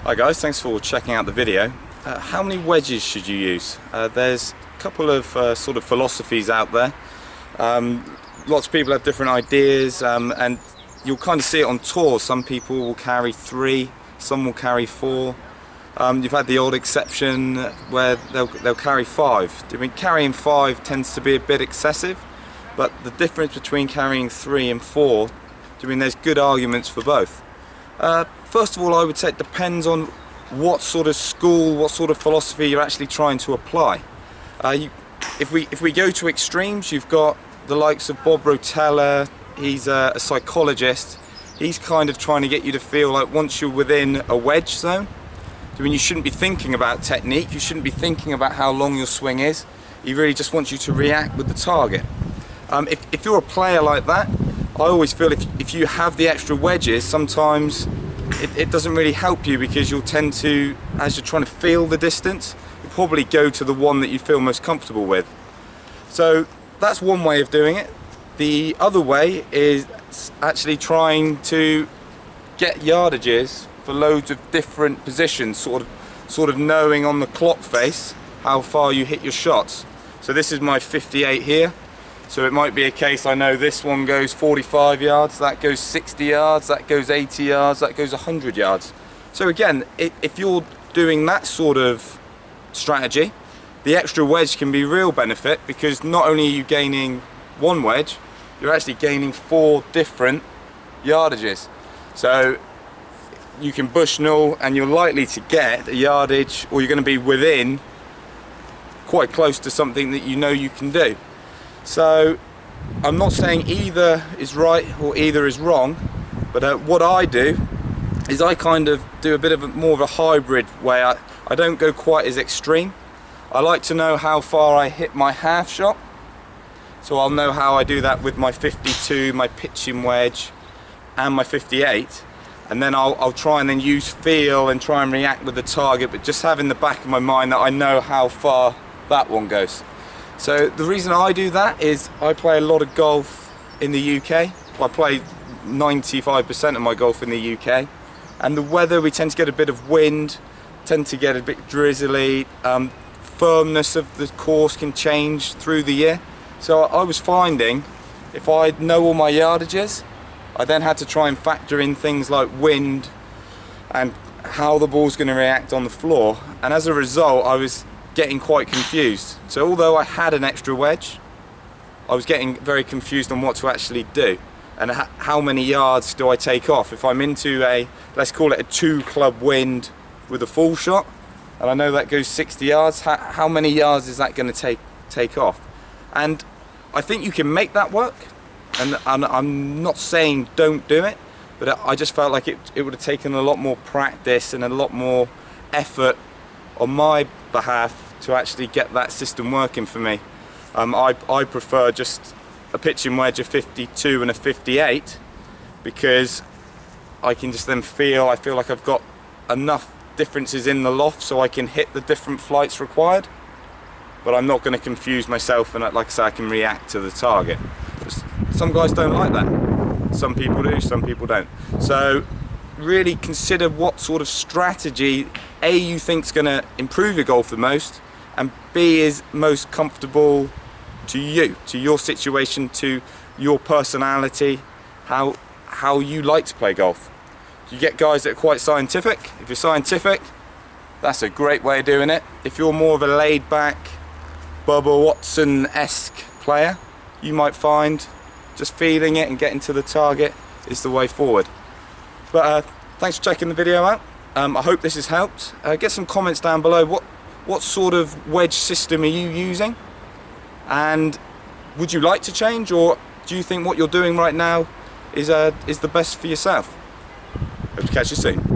Hi guys, thanks for checking out the video. How many wedges should you use? There's a couple of sort of philosophies out there. Lots of people have different ideas, and you'll kind of see it on tour. Some people will carry 3, some will carry 4. You've had the odd exception where they'll carry 5. I mean, carrying 5 tends to be a bit excessive, but the difference between carrying 3 and 4, I mean, there's good arguments for both. First of all, I would say it depends on what sort of school, what sort of philosophy you're actually trying to apply. If we go to extremes, you've got the likes of Bob Rotella. He's a psychologist. He's kind of trying to get you to feel like once you're within a wedge zone, I mean, you shouldn't be thinking about technique, you shouldn't be thinking about how long your swing is. He really just wants you to react with the target. If you're a player like that, I always feel if you have the extra wedges, sometimes it doesn't really help you, because you'll tend to, as you're trying to feel the distance, you'll probably go to the one that you feel most comfortable with. So that's one way of doing it. The other way is actually trying to get yardages for loads of different positions, sort of knowing on the clock face how far you hit your shots. So this is my 58 here. So it might be a case, I know this one goes 45 yards, that goes 60 yards, that goes 80 yards, that goes 100 yards. So again, if you're doing that sort of strategy, the extra wedge can be real benefit, because not only are you gaining one wedge, you're actually gaining 4 different yardages. So you can Bushnell and you're likely to get a yardage, or you're going to be within quite close to something that you know you can do. So I'm not saying either is right or either is wrong, but what I do is I kind of do a bit of more of a hybrid way. I don't go quite as extreme. I like to know how far I hit my half shot, so I'll know how I do that with my 52, my pitching wedge and my 58, and then I'll try and then use feel and try and react with the target, but just have in the back of my mind that I know how far that one goes. So the reason I do that is I play a lot of golf in the UK. I play 95% of my golf in the UK, and the weather, we tend to get a bit of wind, tend to get a bit drizzly, firmness of the course can change through the year. So I was finding if I know all my yardages, I then had to try and factor in things like wind and how the ball's going to react on the floor, and as a result I was getting quite confused. So although I had an extra wedge, I was getting very confused on what to actually do and how many yards do I take off. If I'm into a, let's call it a 2 club wind with a full shot, and I know that goes 60 yards, how many yards is that going to take off? And I think you can make that work, and I'm not saying don't do it, but I just felt like it would have taken a lot more practice and a lot more effort on my behalf to actually get that system working for me. I prefer just a pitching wedge, a 52 and a 58, because I can just then I feel like I've got enough differences in the loft so I can hit the different flights required, but I'm not going to confuse myself, and like I say, I can react to the target. Some guys don't like that. Some people do, some people don't. So really consider what sort of strategy A, you think is going to improve your golf the most, and B, is most comfortable to you, to your situation, to your personality, how you like to play golf. You get guys that are quite scientific. If you're scientific, that's a great way of doing it. If you're more of a laid back, Bubba Watson-esque player, you might find just feeling it and getting to the target is the way forward. But thanks for checking the video out. I hope this has helped. Get some comments down below. What sort of wedge system are you using? And would you like to change, or do you think what you're doing right now is the best for yourself? Hope to catch you soon.